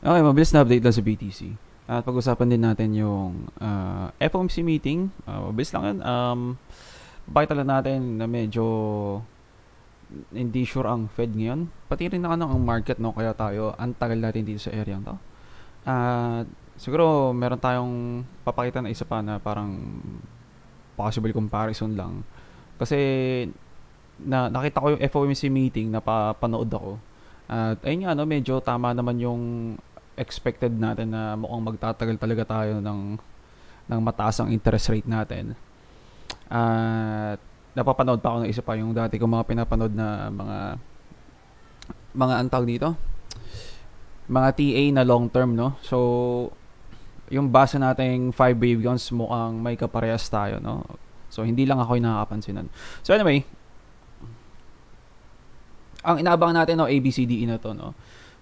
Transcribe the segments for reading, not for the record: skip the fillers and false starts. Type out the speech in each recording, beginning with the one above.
Okay, mabilis na update lang sa BTC. At pag-usapan din natin yung FOMC meeting. Mabilis lang yun. Pakita lang natin na medyo hindi sure ang Fed ngayon. Pati rin na ang market, no? Kaya tayo, ang tagal natin dito sa area to. Siguro meron tayong papakita na isa pa na parang possible comparison lang. Kasi nakita ko yung FOMC meeting na panood ako. At ayun nga, no, medyo tama naman yung expected natin na mukhang magtatagal talaga tayo ng mataas ang interest rate natin. At napapanood pa ako ng isa pa yung dati kong mga pinapanood na mga antawag dito, mga TA na long term, no. So yung base nating 5 waveguns mukhang may kaparehas tayo, no. So hindi lang ako yung nakakapansin nun. So anyway, ang inaabangan natin, no, ABCDE na to, no.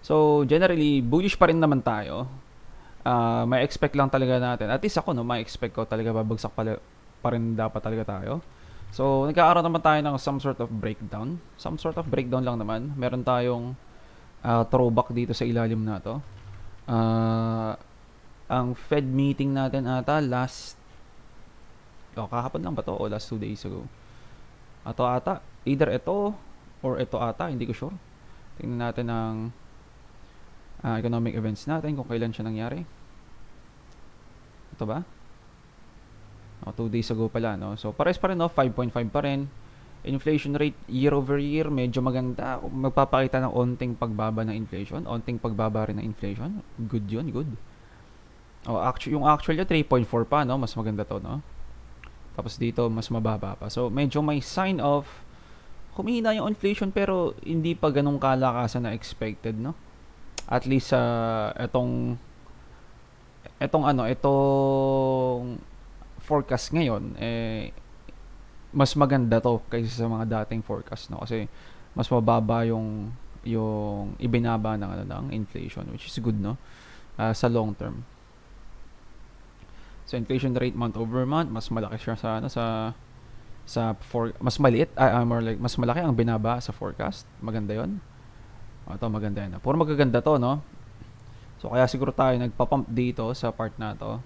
So generally bullish pa rin naman tayo. May expect lang talaga natin. At least ako, no, may expect ko talaga babagsak pa rin dapat talaga tayo. So nagkakaroon naman tayo ng some sort of breakdown. Some sort of breakdown lang naman. Meron tayong throwback dito sa ilalim na to. Ang Fed meeting natin ata kahapon lang ba to o last 2 days ago? Ato ata, either ito or ito ata, hindi ko sure. Tingnan natin ang economic events natin kung kailan siya nangyari. Ito ba? 2 days ago pala, no? So pares pa rin, no? 5.5 pa rin. Inflation rate year over year medyo maganda. Magpapakita ng onting pagbaba ng inflation, onting pagbaba rin ng inflation. Good 'yun, good. Yung actual niya 3.4 pa, no? Mas maganda to, no? Tapos dito mas mababa pa. So medyo may sign of humihina yung inflation pero hindi pa ganung kalakasan na expected, no? At least itong forecast ngayon mas maganda to kaysa sa mga dating forecast, no? Kasi mas mababa yung ibinaba ng inflation, which is good, no? Sa long term. So inflation rate month over month mas malaki siya mas maliit, mas malaki ang binaba sa forecast. Maganda 'yon. Ito maganda 'yan. Puro magaganda to, no? So kaya siguro tayo nagpa-pump dito sa part na to.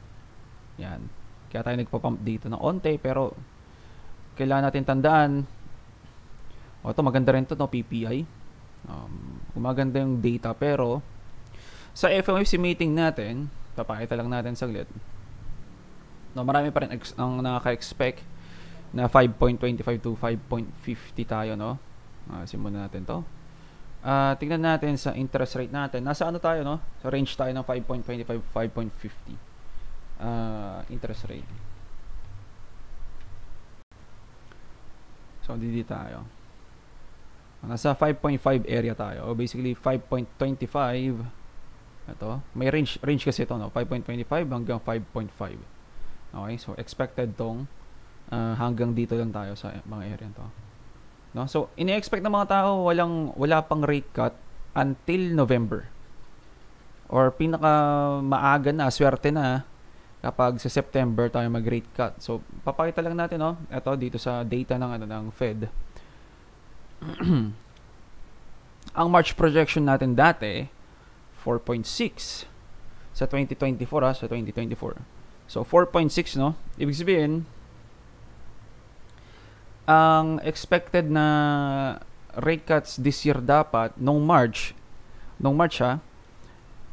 Yan. Kaya tayo nagpa-pump dito ng onte, pero kailangan natin tandaan. Ito maganda rin to, no, PPI. Maganda yung data, pero sa FOMC meeting natin, papakita lang natin saglit. No, marami pa rin ang nakaka-expect na 5.25 to 5.50 tayo, no? Simulan natin to. Tingnan natin sa interest rate natin. Nasa ano tayo, no? Sa range tayo ng 5.25, 5.50 interest rate. So dito tayo. Nasa 5.5 area tayo. Basically 5.25. Ito, may range kasi ito, no? 5.25 hanggang 5.5. Okay, so expected tong hanggang dito lang tayo sa mga area to. No? So ini-expect ng mga tao wala pang rate cut until November. Or pinaka maaga na, swerte na kapag sa September tayo mag-rate cut. So papakita lang natin, no, ito dito sa data ng Fed. Ang March projection natin dati 4.6 sa 2024, sa 2024. So 4.6, no? Ibig sabihin ang expected na rate cuts this year dapat nung March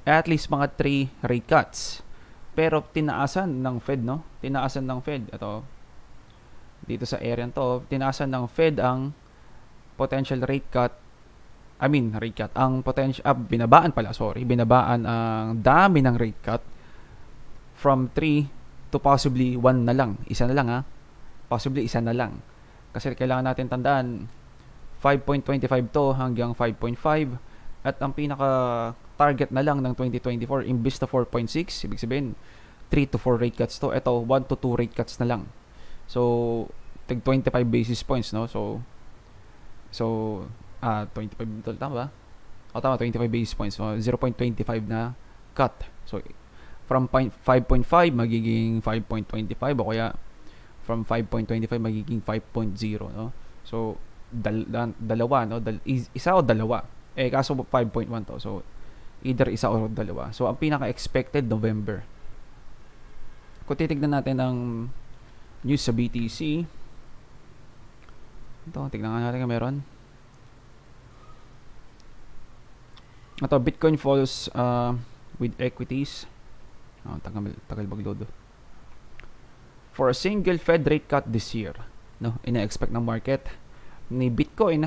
at least mga 3 rate cuts. Pero tinaasan ng Fed, no? Tinaasan ng Fed. Ito, dito sa area to, tinaasan ng Fed ang potential rate cut. Ang potential, binabaan ang dami ng rate cut from 3 to possibly 1 na lang. Isa na lang, ha? Possibly isa na lang. Kasi kailangan natin tandaan, 5.25 to hanggang 5.5. At ang pinaka-target na lang ng 2024, imbis na 4.6, ibig sabihin, 3 to 4 rate cuts to. Ito, 1 to 2 rate cuts na lang. So, 25 basis points, no? So 25 ito, tama ba? Tama, 25 basis points. So, 0.25 na cut. So, from 5.5 magiging 5.25 o kaya from 5.25 magiging 5.0, no? So dalawa, no? Isa o dalawa. Kaso 5.1 to. So Either isa or dalawa. So, ang pinaka-expected, November. Kung titignan natin ang news sa BTC, ito, tignan nga natin kung meron. Ito, Bitcoin falls with equities. Tagal magload. For a single Fed rate cut this year, no, ina-expect ng market ni Bitcoin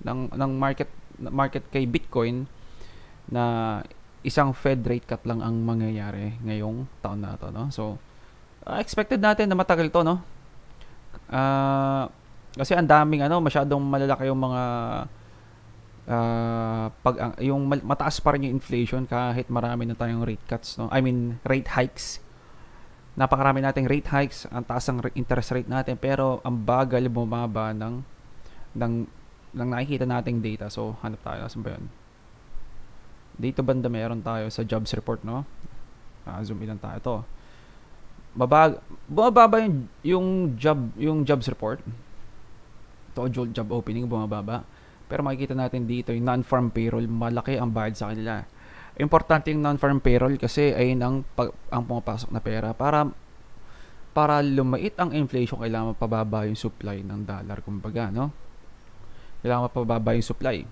ng market kay Bitcoin na isang Fed rate cut lang ang mangyayari ngayong taon na to, no? So expected natin na matagal to, no? Kasi ang daming masyadong malalaki yung mga yung mataas pa rin yung inflation kahit marami na tayong rate cuts, no? I mean rate hikes. Napakarami nating rate hikes, ang taas ng interest rate natin, pero ang bagal bumaba ng nakikita nating data. So hanap tayo, saan ba yun? Dito banda meron tayo sa jobs report, no? Zoom in lang tayo to. Bumababa yung jobs report. Ito job opening bumababa. Pero makikita natin dito yung non-farm payroll, malaki ang bayad sa kanila. Importante yung non-farm payroll kasi ay ang pumapasok na pera. Para lumait ang inflation, kailangan mapababa yung supply ng dollar, kumbaga, no? Kailangan mapababa yung supply.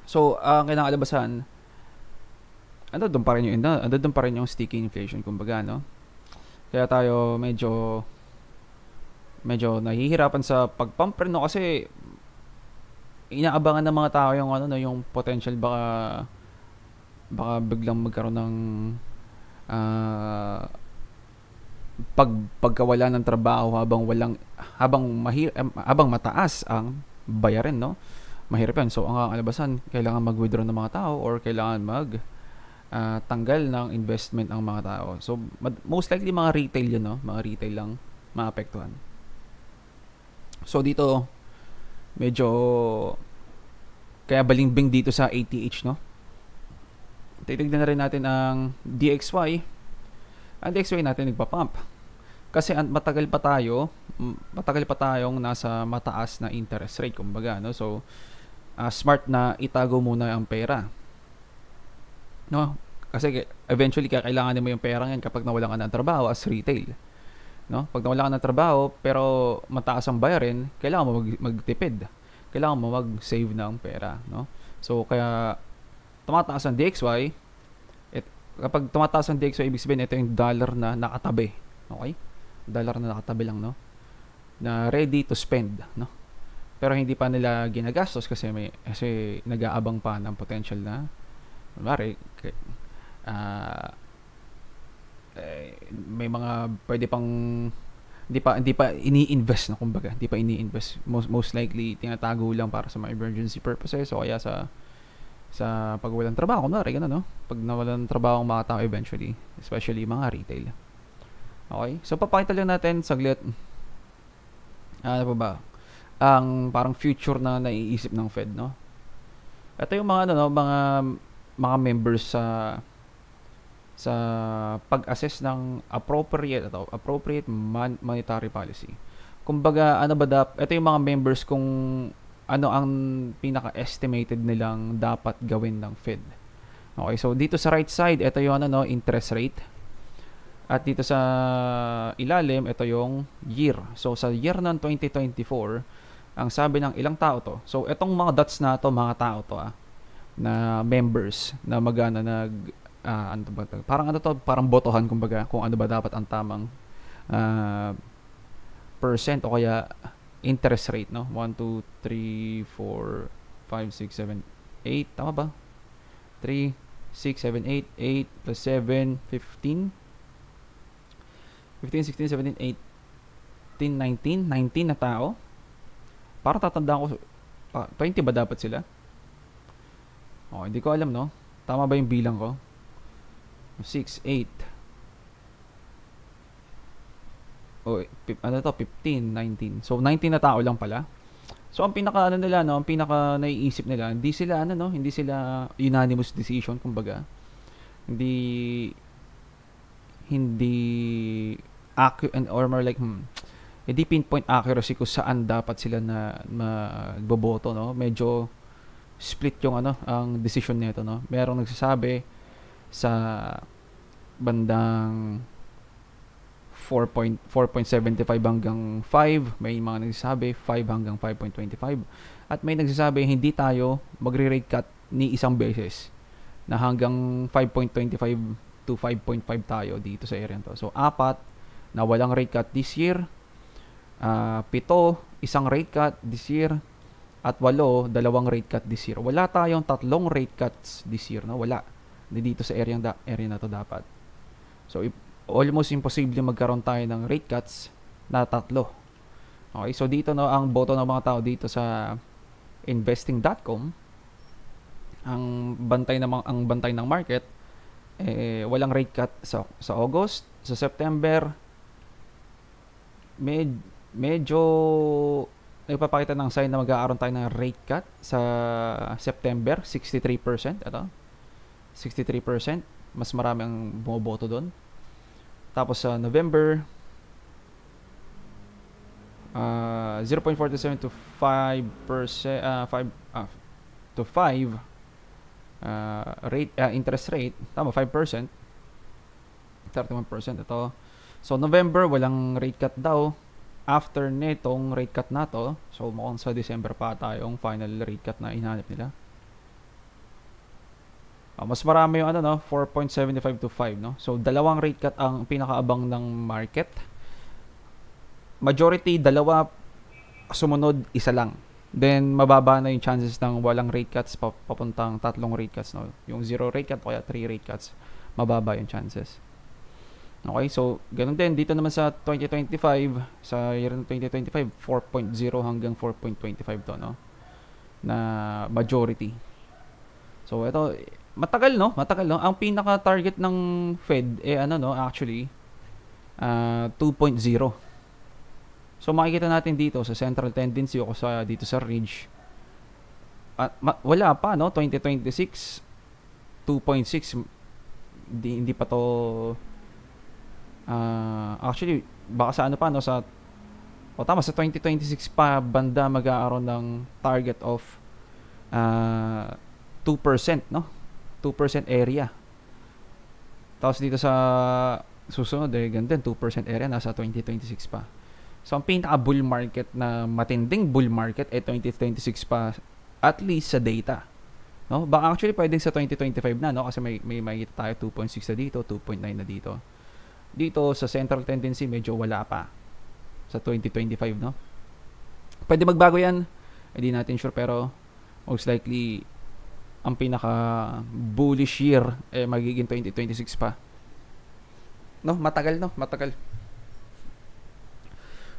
So, ang kailangan alabasan, doon pa rin yung sticky inflation, kumbaga, no? Kaya tayo medyo nahihirapan sa pag-pump rin, no? Kasi inaabangan ng mga tao yung yung potential baka biglang magkaroon ng pagkawala ng trabaho habang mataas ang bayarin, no? Mahirap yan. So ang alabasan, kailangan mag-withdraw ng mga tao or kailangan tanggal ng investment ang mga tao. So most likely mga retail yun, no? Mga retail lang maapektuhan. So dito medyo kaya balimbing dito sa ATH, no? Titignan na rin natin ang DXY. Ang DXY natin nagpa-pump. Kasi matagal pa tayong nasa mataas na interest rate, kumbaga, no? So smart na itago muna ang pera, no? Kasi eventually kailangan mo yung pera ngayon kapag nawalan ka ng trabaho as retail, no? Pag nawalan ka ng trabaho pero mataas ang bayarin, kailangan mo magtipid. Kailangan mo mag-save ng pera, no? So kaya tumataas ang DXY. Kapag tumataas ang DXY, ibig sabihin ito yung dollar na nakatabi. Okay? Dollar na nakatabi lang, no? Na ready to spend, no? Pero hindi pa nila ginagastos kasi nag-aabang pa ng potential na kunwari may mga pwede pang hindi pa ini-invest, no? Kumbaga, hindi pa ini-invest. Most likely tinatago lang para sa mga emergency purposes o kaya sa pag walang trabaho, kunwari, gano'n, no? Pag nawalan ng trabaho ang mga tao eventually, especially mga retail. Okay? So, papakita lang natin saglit ano pa ba? Ang parang future na naiisip ng Fed, no? Ito yung mga mga members sa pag-assess ng appropriate monetary policy. Kumbaga, ito yung mga members kung ano ang pinaka-estimated nilang dapat gawin ng Fed. Okay, so dito sa right side, ito yung interest rate. At dito sa ilalim, ito yung year. So sa year ng 2024, ang sabi ng ilang tao to. So itong mga dots na to, mga tao to na members na parang botohan, kumbaga, kung ano ba dapat ang tamang percent o kaya interest rate, no? 1, 2, 3, 4, 5, 6, 7, 8. Tama ba? 3, 6, 7, 8. 8 plus 7, 15. 15, 16, 17, 18, 19. 19 na tao. Parang tatandaan ko, 20 ba dapat sila? Oh, hindi ko alam, no? Tama ba yung bilang ko? 6, 8. Oh, 15, 19. So 19 na tao lang pala. So ang pinaka naiisip nila, hindi sila unanimous decision, kumbaga. Hindi accurate or more like hindi pinpoint accuracy kung saan dapat sila na magboboto, no? Medyo split yung ang decision nito, no. Merong nagsasabi sa bandang 4.75 hanggang 5, may mga nagsasabi 5 hanggang 5.25, at may nagsasabi hindi tayo magre-rate cut ni isang beses, na hanggang 5.25 to 5.5 tayo dito sa area to. So 4 na walang rate cut this year, 7 isang rate cut this year, at 8 dalawang rate cut this year. Wala tayong 3 rate cuts this year, no? Wala dito sa area na to dapat. So almost imposible magkaroon tayo ng rate cuts na 3. Okay, so dito, no, ang boto ng mga tao dito sa investing.com, ang bantay ng market, walang rate cut sa August. Sa September, medyo nagpapakita ng sign na mag-aaroon tayo ng rate cut sa September. 63%, 63%, mas marami ang bumoboto doon. Tapos sa November, 0.47 to 5%, 5 to 5 rate, interest rate, tama, 5%, 31% ito. So November walang rate cut daw. After netong rate cut na to, so mukhang sa December pa tayong final rate cut na hinahanap nila. Mas marami yung 4.75 to 5, no? So dalawang rate cut ang pinakaabang ng market. Majority dalawa, sumunod isa lang. Then mababa na yung chances ng walang rate cuts papuntang 3 rate cuts, no? Yung 0 rate cut o kaya 3 rate cuts, mababa yung chances. Okay, so ganun din dito naman sa 2025, sa year ng 2025, 4.0 hanggang 4.25 to, no? Na majority. So ito matagal, no? Ang pinaka target ng Fed actually 2.0. So makikita natin dito sa central tendency o sa dito sa ridge. Wala pa, no? 2026 2.6, hindi pa to actually baka sa pa, no, sa tama, sa 2026 pa banda mag-aaroon ng target of 2%, no? 2% area. Tapos dito sa susunod, ganun 2% area nasa 2026 pa. So ang pinaka bull market na matinding bull market 2026 pa, at least sa data, no? Baka actually pwedeng sa 2025 na, no, kasi may makikita tayo 2.6 na dito, 2.9 na dito. Dito sa central tendency medyo wala pa sa 2025, no? Pwede magbago yan, hindi natin sure, pero most likely ang pinaka bullish year magiging 2026 pa, no? Matagal.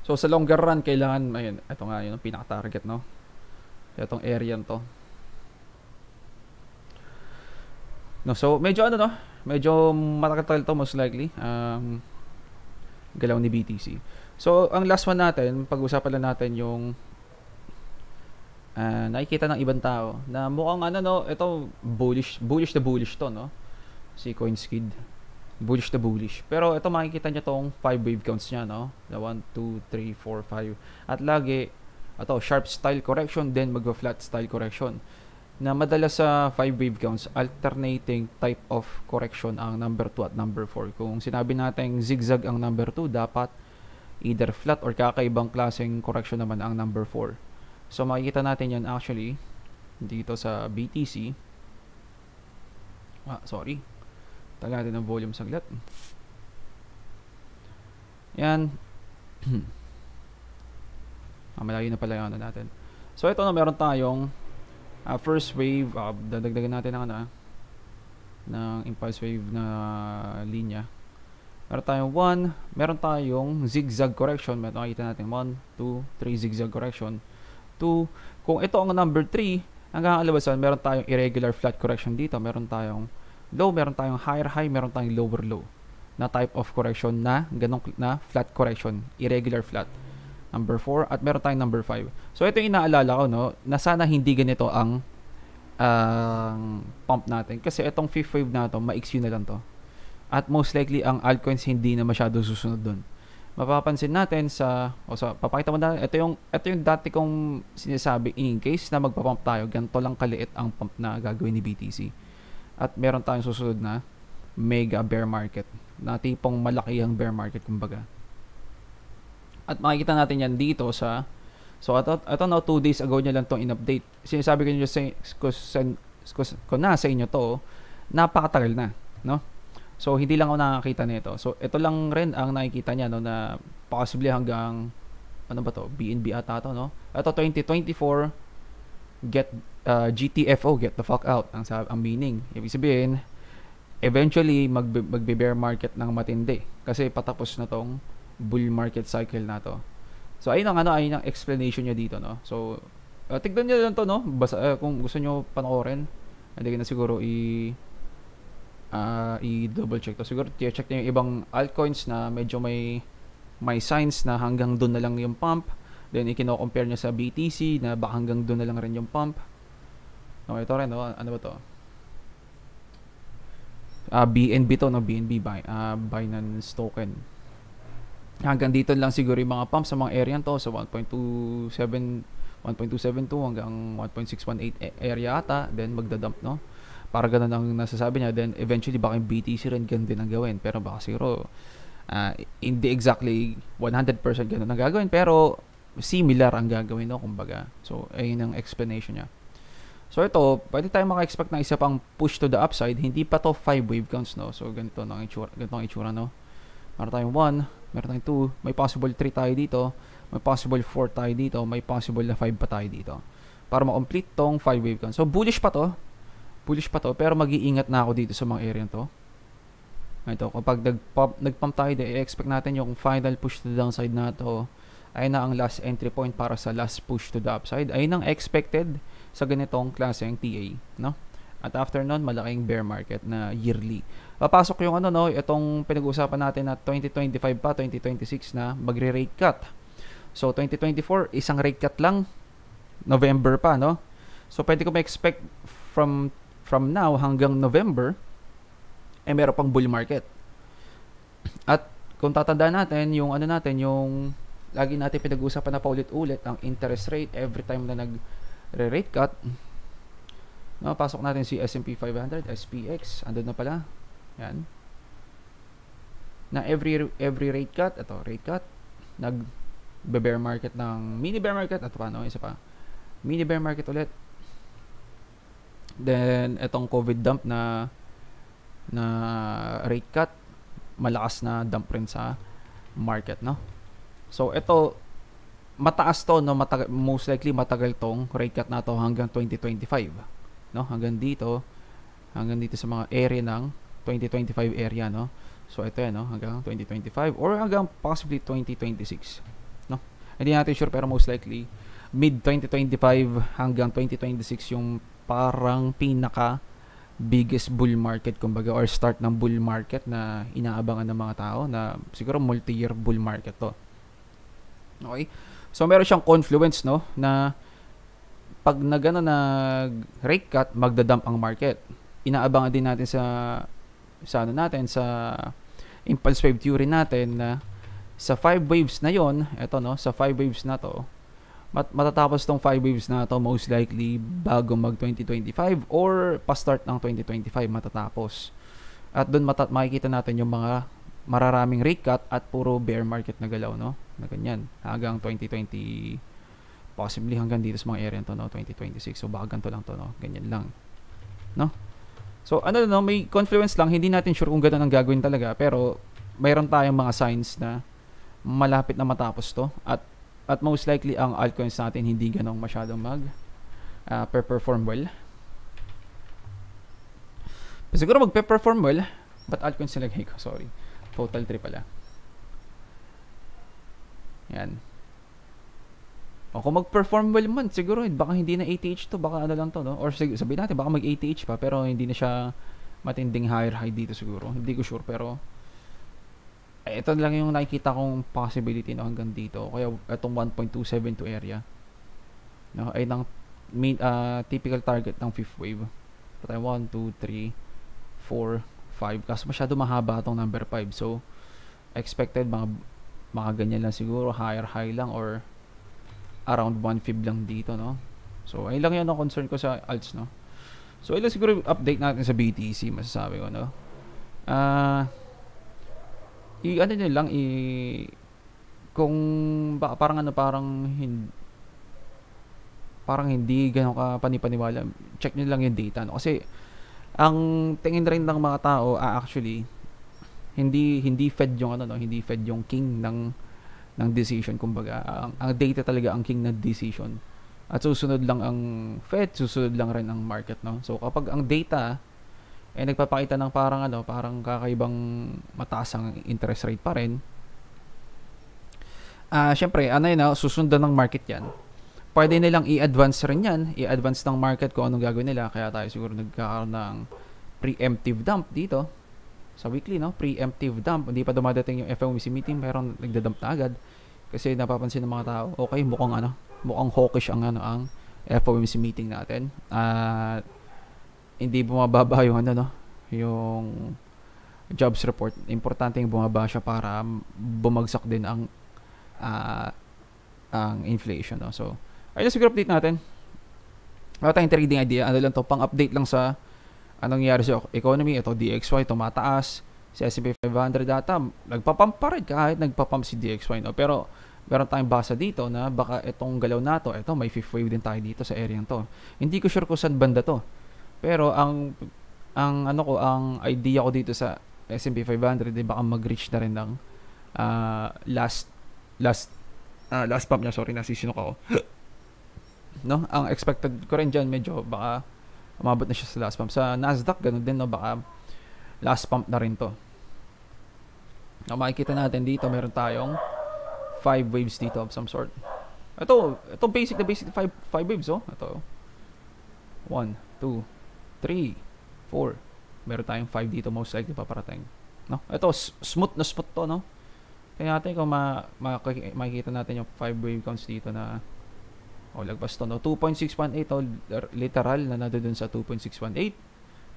So sa longer run kailangan, ayun, ito nga yun ang pinaka target, no? Itong area to, no? So medyo medyo matagal to most likely galaw ni BTC. So ang last one natin, pag-usapan lang natin yung nakikita ng ibang tao na mukhang ito bullish to, no? Si CoinSkid, bullish. Pero ito makikita niya tong 5 wave counts niya, no? 1, 2, 3, 4, 5. At lagi ito sharp style correction, then mag-flat style correction. Na madalas sa 5 wave counts, alternating type of correction ang number 2 at number 4. Kung sinabi natin zigzag ang number 2, dapat either flat or kakaibang klaseng correction naman ang number 4. So makikita natin yan actually dito sa BTC. Sorry. Tagal natin ng volume saglit. Yan. Malayo na pala yung natin. So ito na, meron tayong first wave, dadagdagan natin ng impulse wave na linya. Meron tayong 1, meron tayong zigzag correction. Makikita natin 1, 2, 3 zigzag correction. 2, kung ito ang number 3, hanggang alabasan, meron tayong irregular flat correction dito. Meron tayong low, meron tayong higher high, meron tayong lower low na type of correction na ganong na flat correction, irregular flat. Number 4, at meron tayong number 5. So ito yung inaalala ko, no, na sana hindi ganito ang pump natin, kasi itong fifth wave na to, maiksi na lang to. At most likely ang altcoins hindi na masyado susunod dun. mapapansin natin papakita mo na, ito yung dati kong sinasabi, in case na magpa-pump tayo, ganito lang kaliit ang pump na gagawin ni BTC. At meron tayong susunod na mega bear market, na tipong malaki ang bear market kumbaga. At makikita natin yan dito so ito na 2 days ago niya lang itong in-update. Sinasabi ko na sa inyo to, napakatagal na, no? So, hindi lang ako nakakita nito. So, ito lang rin ang nakikita niya, no, na possibly hanggang, ano ba to? BNB ata to, no? Ito, 2024, GTFO, get the fuck out, ang meaning. Ibig sabihin, eventually, magbe-bear market ng matindi. Kasi patapos na tong bull market cycle na to. So, ayun ang explanation niya dito, no? So, tignan niyo lang to, no? Basta, kung gusto niyo panoorin, hindi ko na siguro i-double check to. Siguro check niyo yung ibang altcoins na medyo may signs na hanggang doon na lang yung pump. Then ikino-compare niya sa BTC na baka hanggang doon na lang rin yung pump. Okay, ito rin, no? Ano ba to? BNB to, no? BNB, Binance token. Hanggang dito lang siguro yung mga pump sa mga area to, sa 1.272 hanggang 1.618 area ata, then magdadump, no? Para ganun ang nasasabi niya. Then eventually baka yung BTC rin ganun din ang gawin, pero baka siguro hindi exactly 100% ganun ang gagawin, pero similar ang gagawin, no, kumbaga. So ayun ang explanation niya. So ito, pwede tayong maka-expect na isa pang push to the upside. Hindi pa to 5 wave counts, no? So ganito ang itsura, no? Meron tayong 1, meron tayong 2, may possible 3 tayo dito, may possible 4 tayo dito, may possible na 5 pa tayo dito. Para ma-complete tong 5 wave count. So bullish pa to, pero mag-iingat na ako dito sa mga area to. Ito, kapag nag-pump tayo, i-expect natin yung final push to the downside na to. Ayun na ang last entry point para sa last push to the upside. Ayun ang expected sa ganitong klaseng TA, no? At after nun, malaking bear market na yearly. Papasok yung itong pinag-uusapan natin na 2025 pa, 2026 na magre-rate cut. So 2024, isang rate cut lang, November pa, no? So pwede ko ma-expect from now hanggang November meron pang bull market. At kung tatandaan natin yung yung lagi natin pinag-uusapan na paulit-ulit ang interest rate every time na nag-rate cut. No, pasok natin si S&P 500, SPX, andun na pala. Yan. Na every rate cut, rate cut, nag-bear market ng mini bear market at paano, isa pa. Mini bear market ulit. Then etong COVID dump na rate cut, malakas na dump rin sa market, no? So ito mataas to, no, most likely matagal tong rate cut na to hanggang 2025, no? Hanggang dito sa mga area ng 2025 area, no? So ito yan, no, hanggang 2025 or hanggang possibly 2026, no? Hindi natin sure, pero most likely mid 2025 hanggang 2026 yung parang pinaka biggest bull market kumbaga, or start ng bull market na inaabangan ng mga tao, na siguro multi-year bull market to. Okay? So meron siyang confluence, no, na pag nag-rate cut, magda-dump ang market. Inaabangan din natin sa impulse wave theory natin na sa 5 waves na yon, eto, no, sa 5 waves na to, matatapos tong 5 waves na to most likely bago mag 2025 or pa-start ng 2025 matatapos. At doon makikita natin yung mga mararaming rate cut at puro bear market na galaw, no, na ganyan hanggang 2020, possibly hanggang dito sa mga area to, no, 2026. So baka ganito lang to, no, ganyan lang, no. So no, may confluence lang, hindi natin sure kung gano'n ang gagawin talaga, pero mayroon tayong mga signs na malapit na matapos to, at most likely ang altcoins natin hindi ganong masyadong perform well. Siguro magpe-perform well, but altcoins nilagay ko, sorry, total 3 pala. Yan. O kung mag-perform well man, siguro baka hindi na ATH to, baka lang to, no? Or sabihin natin baka mag-ATH pa, pero hindi na siya matinding higher high dito siguro. Hindi ko sure, pero ito lang yung nakikita kong possibility, no, hanggang dito. Kaya itong 1.272 area, no, ay ng typical target ng 5th wave. Patay 1, 2, 3, 4, 5. Kasi masyado mahaba itong number 5. So expected mga mga ganyan lang siguro, higher high lang or around 1 fib lang dito, no? So ayun lang yan ang concern ko sa alts, no? So ayun lang siguro yung update natin sa BTC, masasabi ko, no? Ano nyo lang, kung parang parang hindi ganun ka panipaniwala, check nyo lang yung data, no? Kasi ang tingin rin ng mga tao, actually hindi fed yung ano, no, hindi fed yung king ng decision, kumbaga ang data talaga ang king ng decision, at susunod lang ang Fed, susunod lang rin ang market, no? So kapag ang data nagpapakita ng parang kakaibang mataas ang interest rate pa rin, syempre yun, susundan ng market yan. Pwede nilang i-advance rin yan, i-advance ng market kung anong gagawin nila, kaya tayo siguro nagkakaroon ng preemptive dump dito sa weekly, no? Preemptive dump, hindi pa dumadating yung FOMC meeting, pero nagdadump na agad kasi napapansin ng mga tao, okay, mukhang hawkish ang FOMC meeting natin, at hindi bumababa yung yung jobs report. Importante yung bumaba siya para bumagsak din ang inflation, no? So ayun siguro update natin. Wala tayong trading idea. Ano lang to, pang-update lang sa anong nangyari sa economy. Ito, DXY, tumataas. Si S&P 500 data, nagpapump pa rin kahit nagpapump si DXY, no? Pero meron tayong basa dito na baka itong galaw na to, ito, may fifth wave din tayo dito sa area to. Hindi ko sure kung saan banda to. Pero ang idea ko dito sa S&P 500, baka mag-reach na rin ng last pump niya. Sorry, nasisinok ako. No, ang expected ko rin dyan, medyo baka umabot na siya sa last pump. Sa Nasdaq, ganun din, no, baka last pump na rin to. Makikita natin dito, meron tayong 5 waves dito of some sort. Ito basic 5 waves, oh. Ito 1, 2, 3, 4. Meron tayong 5 dito, most likely paparating, no? Ito smooth to, no? Kaya natin kung makikita natin yung 5 wave counts dito na lagpas to, no? 2.618, literal na dun sa 2.618.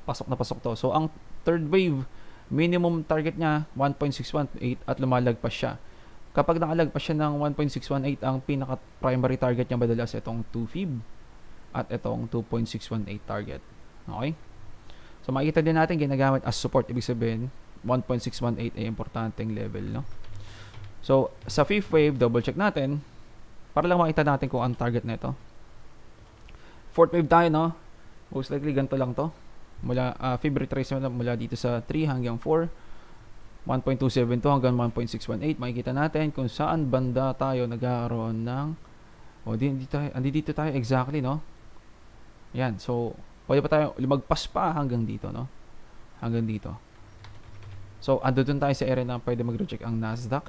Pasok na pasok to. So ang third wave, minimum target niya 1.618 at lumalagpas siya. Kapag nakalagpas siya ng 1.618, ang pinaka primary target niya madalas itong 2 fib at itong 2.618 target. Okay? So makikita din natin ginagamit as support, ibig sabihin 1.618 ay importanteng level, no? So sa fifth wave, double check natin para lang makita natin kung ang target na ito. Fourth wave tayo, no? Most likely ganito lang to. Mula fib retrace mula dito sa 3 hanggang 4, 1.272 hanggang 1.618. Makikita natin kung saan banda tayo nagkakaroon ng dito tayo exactly, no? Yan. So pwede pa tayo lumagpas pa hanggang dito, no? Hanggang dito. So ando dun tayo sa area na pwede mag-reject ang Nasdaq.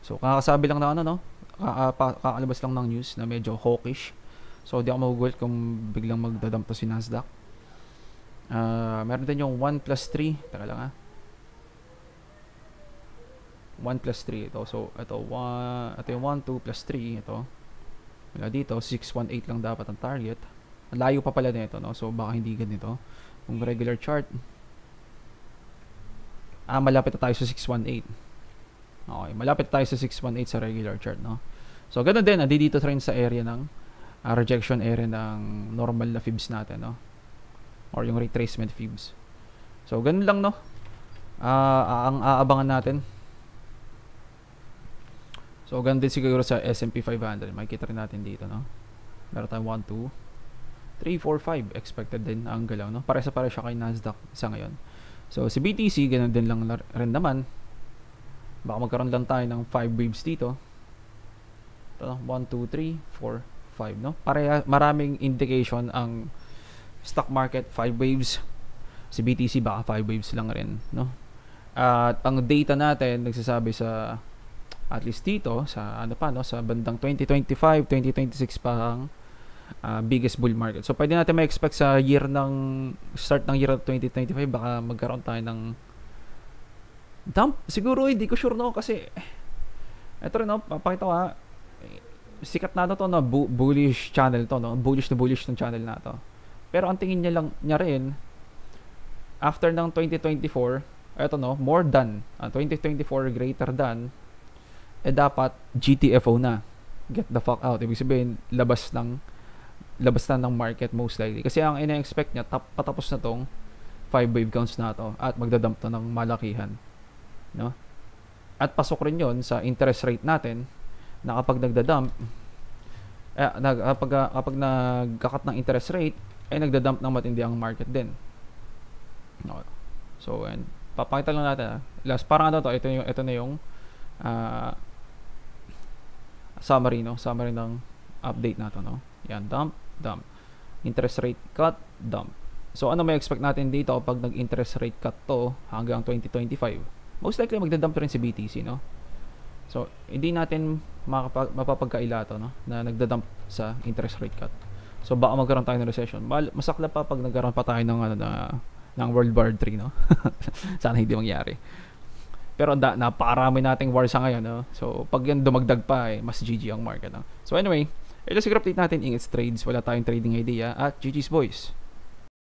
So kakasabi lang na no? Kakalabas lang ng news na medyo hawkish. So di ako magugulat kung biglang magdadump to si Nasdaq. Meron din yung 1 plus 3. Taka lang, 1 plus 3 ito. So ito yung 1, 2 plus 3 ito. Wala dito 618 lang dapat ang target. Layo pa pala nito, no? So baka hindi ganito. Kung regular chart, malapit na tayo sa 618. Okay, malapit tayo sa 618 sa regular chart, no? So ganun din, dito rin sa area ng rejection area ng normal na fibs natin, no? Or yung retracement fibs. So ganun lang, no? Ang aabangan natin. So ganun din siguro sa S&P 500. Makikita rin natin dito, no? Meron tayong 1, 2, 3, 4, 5 expected din ang galaw, no? Pare siya kay Nasdaq sa ngayon. So si BTC ganun din lang rin naman. Baka magkaroon lang tayo ng 5 waves dito. Ito, 1, 2, 3, 4, 5, no? Maraming indication ang stock market, 5 waves. Si BTC baka 5 waves lang rin, no? At ang data natin nagsasabi sa at least dito sa sa bandang 2025, 2026 pa ang biggest bull market. So pwede natin ma-expect sa start ng year of 2025 baka magkaroon tayo ng dump. Siguro hindi ko sure, no, kasi ito rin, no, papakita ko sikat na to na bullish channel to, no, bullish ng channel na to. Pero ang tingin niya rin after ng 2024, ito, no, more than 2024 greater than dapat GTFO na. Get the fuck out. Ibig sabihin, labas na ng market most likely. Kasi ang ina-expect niya, patapos na tong 5 wave counts na to at magdadump to ng malakihan. No? At pasok rin yon sa interest rate natin na kapag nagdadump, kapag nagkakat ng interest rate, ay nagdadump ng matindi ang market din. No. So, and papakita lang natin. Last, parang ano to, ito na yung summary, no? Summary ng update na to, no? Yan, dump. Interest rate cut, dump. So, ano may expect natin dito pag nag-interest rate cut to hanggang 2025? Most likely magdadump rin si BTC, no? So, hindi natin mapapagkaila to, no? Na nagdadump sa interest rate cut. So, baka magkaroon tayo ng recession. Masakla pa pag nagkaroon pa tayo ng World War 3, no? Sana hindi mangyari. Pero napakarami nating war sa ngayon, no? So, pag yan dumagdag pa, mas GG ang market, no? So, anyway, ito siguro update natin Ingits Trades. Wala tayong trading idea at GG's Boys.